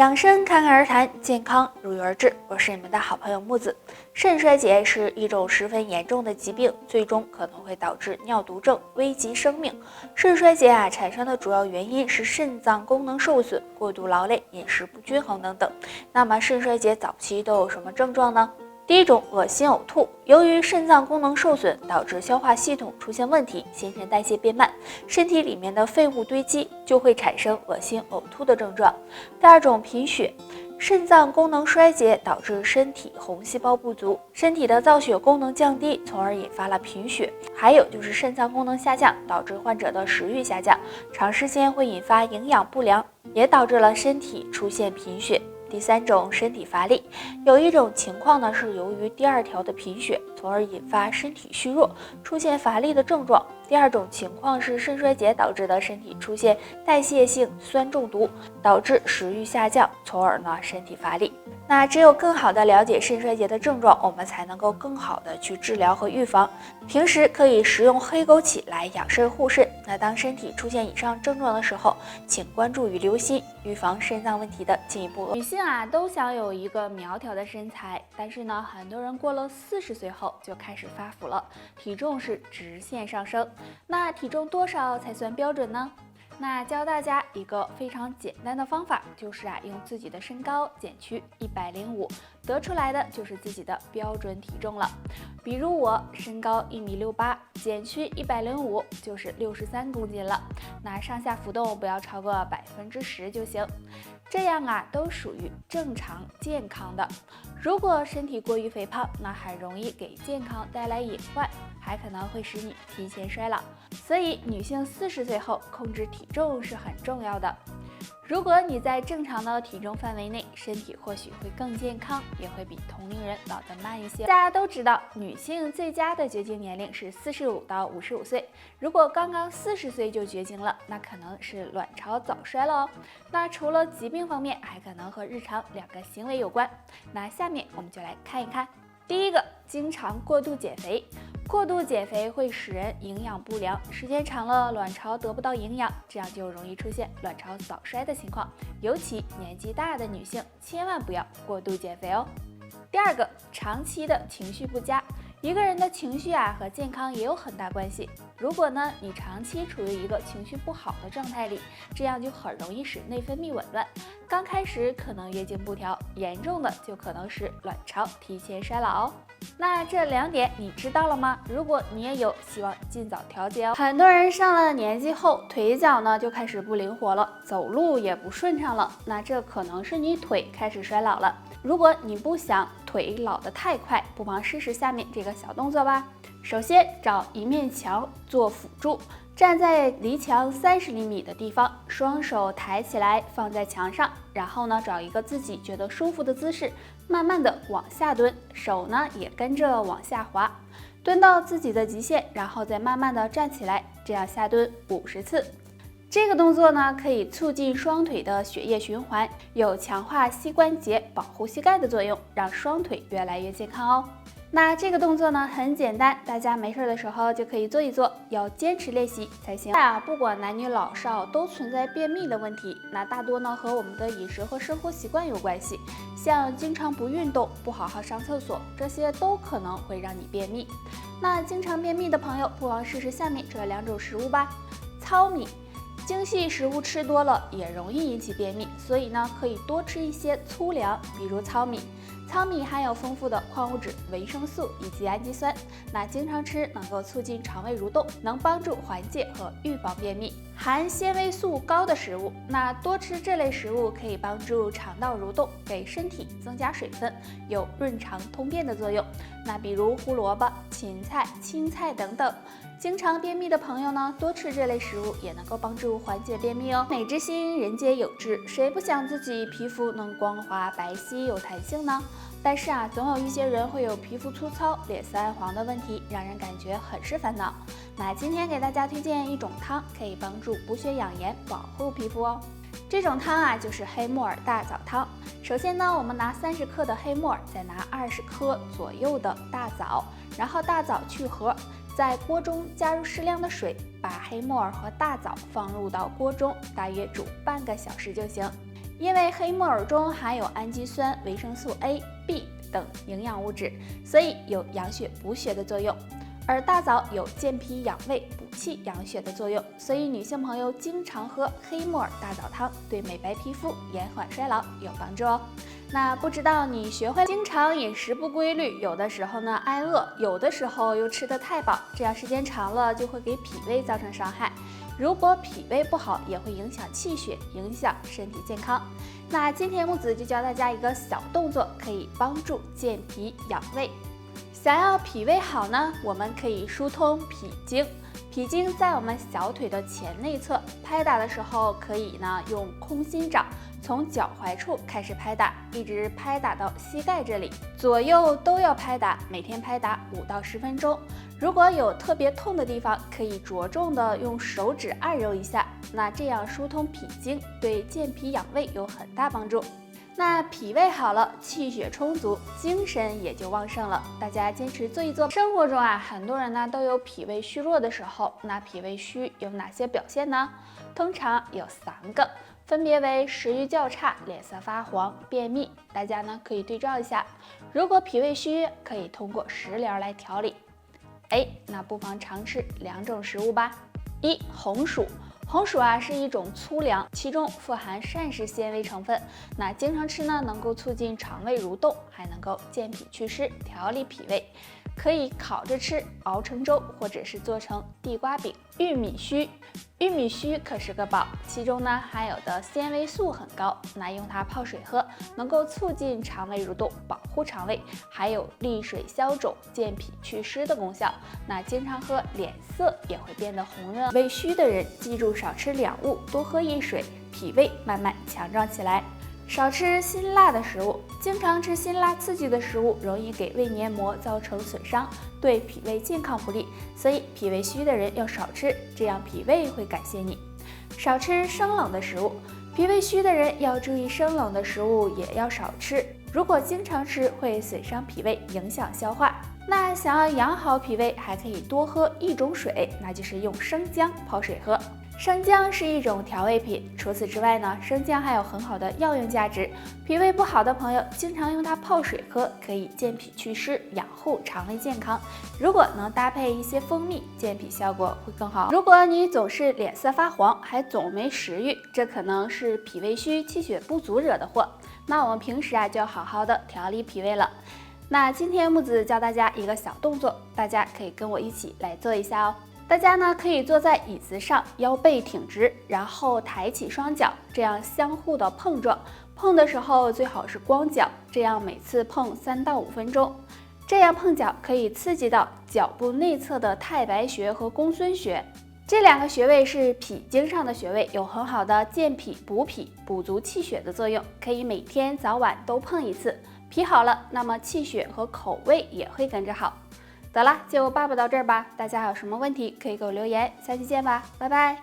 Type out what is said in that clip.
养生侃侃而谈，健康如约而至。我是你们的好朋友木子。肾衰竭是一种十分严重的疾病，最终可能会导致尿毒症，危及生命。肾衰竭产生的主要原因是肾脏功能受损、过度劳累、饮食不均衡等等。那么肾衰竭早期都有什么症状呢？第一种，恶心呕吐。由于肾脏功能受损，导致消化系统出现问题，新陈代谢变慢，身体里面的废物堆积，就会产生恶心呕吐的症状。第二种，贫血。肾脏功能衰竭导致身体红细胞不足，身体的造血功能降低，从而引发了贫血。还有就是肾脏功能下降，导致患者的食欲下降，长时间会引发营养不良，也导致了身体出现贫血。第三种，身体乏力。有一种情况呢，是由于第二条的贫血，从而引发身体虚弱，出现乏力的症状。第二种情况是肾衰竭导致的身体出现代谢性酸中毒，导致食欲下降，从而呢身体乏力。那只有更好的了解肾衰竭的症状，我们才能够更好的去治疗和预防。平时可以食用黑枸杞来养肾护肾。那当身体出现以上症状的时候，请关注与留心，预防肾脏问题的进一步。女性都想有一个苗条的身材，但是呢，很多人过了40岁后就开始发福了，体重是直线上升。那体重多少才算标准呢？那教大家一个非常简单的方法，就是用自己的身高减去105，得出来的就是自己的标准体重了。比如我身高1.68米，减去105就是63公斤了。那上下浮动不要超过10%就行。这样都属于正常健康的。如果身体过于肥胖，那很容易给健康带来隐患，还可能会使你提前衰老。所以女性40岁后控制体重是很重要的。如果你在正常的体重范围内，身体或许会更健康，也会比同龄人老得慢一些。大家都知道，女性最佳的绝经年龄是45到55岁。如果刚刚40岁就绝经了，那可能是卵巢早衰了哦。那除了疾病方面，还可能和日常2个行为有关。那下面我们就来看一看。第一个，经常过度减肥。过度减肥会使人营养不良，时间长了卵巢得不到营养，这样就容易出现卵巢早衰的情况。尤其年纪大的女性千万不要过度减肥哦。第二个，长期的情绪不佳。一个人的情绪和健康也有很大关系。如果呢你长期处于一个情绪不好的状态里，这样就很容易使内分泌紊乱，刚开始可能月经不调，严重的就可能使卵巢提前衰老哦。那这2点你知道了吗？如果你也有，希望尽早调节哦。很多人上了年纪后，腿脚呢就开始不灵活了，走路也不顺畅了，那这可能是你腿开始衰老了。如果你不想腿老得太快，不妨试试下面这个小动作吧。首先找一面墙做辅助，站在离墙30厘米的地方，双手抬起来放在墙上，然后呢找一个自己觉得舒服的姿势，慢慢的往下蹲，手呢也跟着往下滑，蹲到自己的极限，然后再慢慢的站起来，这样下蹲50次。这个动作呢，可以促进双腿的血液循环，有强化膝关节、保护膝盖的作用，让双腿越来越健康哦。那这个动作呢很简单，大家没事的时候就可以做一做，要坚持练习才行。不管男女老少都存在便秘的问题，那大多呢和我们的饮食和生活习惯有关系，像经常不运动、不好好上厕所，这些都可能会让你便秘。那经常便秘的朋友，不妨试试下面这2种食物吧。糙米。精细食物吃多了也容易引起便秘，所以呢可以多吃一些粗粮，比如糙米。糙米含有丰富的矿物质、维生素以及氨基酸，那经常吃能够促进肠胃蠕动，能帮助缓解和预防便秘。含纤维素高的食物，那多吃这类食物可以帮助肠道蠕动，给身体增加水分，有润肠通便的作用。那比如胡萝卜、芹菜、青菜等等。经常便秘的朋友呢，多吃这类食物也能够帮助缓解便秘哦。美之心，人皆有之，谁不想自己皮肤能光滑、白皙、有弹性呢？但是总有一些人会有皮肤粗糙、脸色暗黄的问题，让人感觉很是烦恼。那今天给大家推荐一种汤，可以帮助补血养颜，保护皮肤哦。这种汤就是黑木耳大枣汤。首先呢，我们拿30克的黑木耳，再拿20克左右的大枣，然后大枣去核，在锅中加入适量的水，把黑木耳和大枣放入到锅中，大约煮半个小时就行。因为黑木耳中含有氨基酸、维生素 A、B 等营养物质，所以有养血补血的作用。而大枣有健脾养胃、补气养血的作用，所以女性朋友经常喝黑木耳大枣汤，对美白皮肤、延缓衰老有帮助哦。那不知道你学会经常饮食不规律，有的时候呢挨饿，有的时候又吃得太饱，这样时间长了就会给脾胃造成伤害。如果脾胃不好，也会影响气血，影响身体健康。那今天木子就教大家一个小动作，可以帮助健脾养胃。想要脾胃好呢，我们可以疏通脾经。脾经在我们小腿的前内侧，拍打的时候可以呢用空心掌从脚踝处开始拍打，一直拍打到膝盖这里，左右都要拍打，每天拍打5到10分钟。如果有特别痛的地方，可以着重的用手指按揉一下，那这样疏通脾经，对健脾养胃有很大帮助。那脾胃好了，气血充足，精神也就旺盛了。大家坚持做一做。生活中啊，很多人呢都有脾胃虚弱的时候。那脾胃虚有哪些表现呢？通常有3个，分别为食欲较差、脸色发黄、便秘。大家呢可以对照一下。如果脾胃虚，可以通过食疗来调理。那不妨常吃2种食物吧。1. 红薯。红薯啊是一种粗粮，其中富含膳食纤维成分。那经常吃呢，能够促进肠胃蠕动，还能够健脾祛湿，调理脾胃。可以烤着吃，熬成粥，或者是做成地瓜饼。玉米须，玉米须可是个宝，其中呢含有的纤维素很高，那用它泡水喝，能够促进肠胃蠕动，保护肠胃，还有利水消肿、健脾祛湿的功效。那经常喝，脸色也会变得红润。胃虚的人记住少吃2物，多喝一水，脾胃慢慢强壮起来。少吃辛辣的食物，经常吃辛辣刺激的食物，容易给胃黏膜造成损伤，对脾胃健康不利。所以脾胃虚的人要少吃，这样脾胃会感谢你。少吃生冷的食物，脾胃虚的人要注意生冷的食物也要少吃，如果经常吃会损伤脾胃，影响消化。那想要养好脾胃，还可以多喝一种水，那就是用生姜泡水喝。生姜是一种调味品，除此之外呢，生姜还有很好的药用价值。脾胃不好的朋友，经常用它泡水喝，可以健脾祛湿，养护肠胃健康。如果能搭配一些蜂蜜，健脾效果会更好。如果你总是脸色发黄，还总没食欲，这可能是脾胃虚、气血不足惹的祸。那我们平时啊，就要好好的调理脾胃了。那今天木子教大家一个小动作，大家可以跟我一起来做一下哦。大家呢可以坐在椅子上，腰背挺直，然后抬起双脚，这样相互的碰撞。碰的时候最好是光脚，这样每次碰3到5分钟。这样碰脚可以刺激到脚部内侧的太白穴和公孙穴，这2个穴位是脾经上的穴位，有很好的健脾补脾、补足气血的作用，可以每天早晚都碰一次。脾好了，那么气血和口味也会跟着好。得了，就报到这儿吧。大家还有什么问题可以给我留言，下期见吧，拜拜。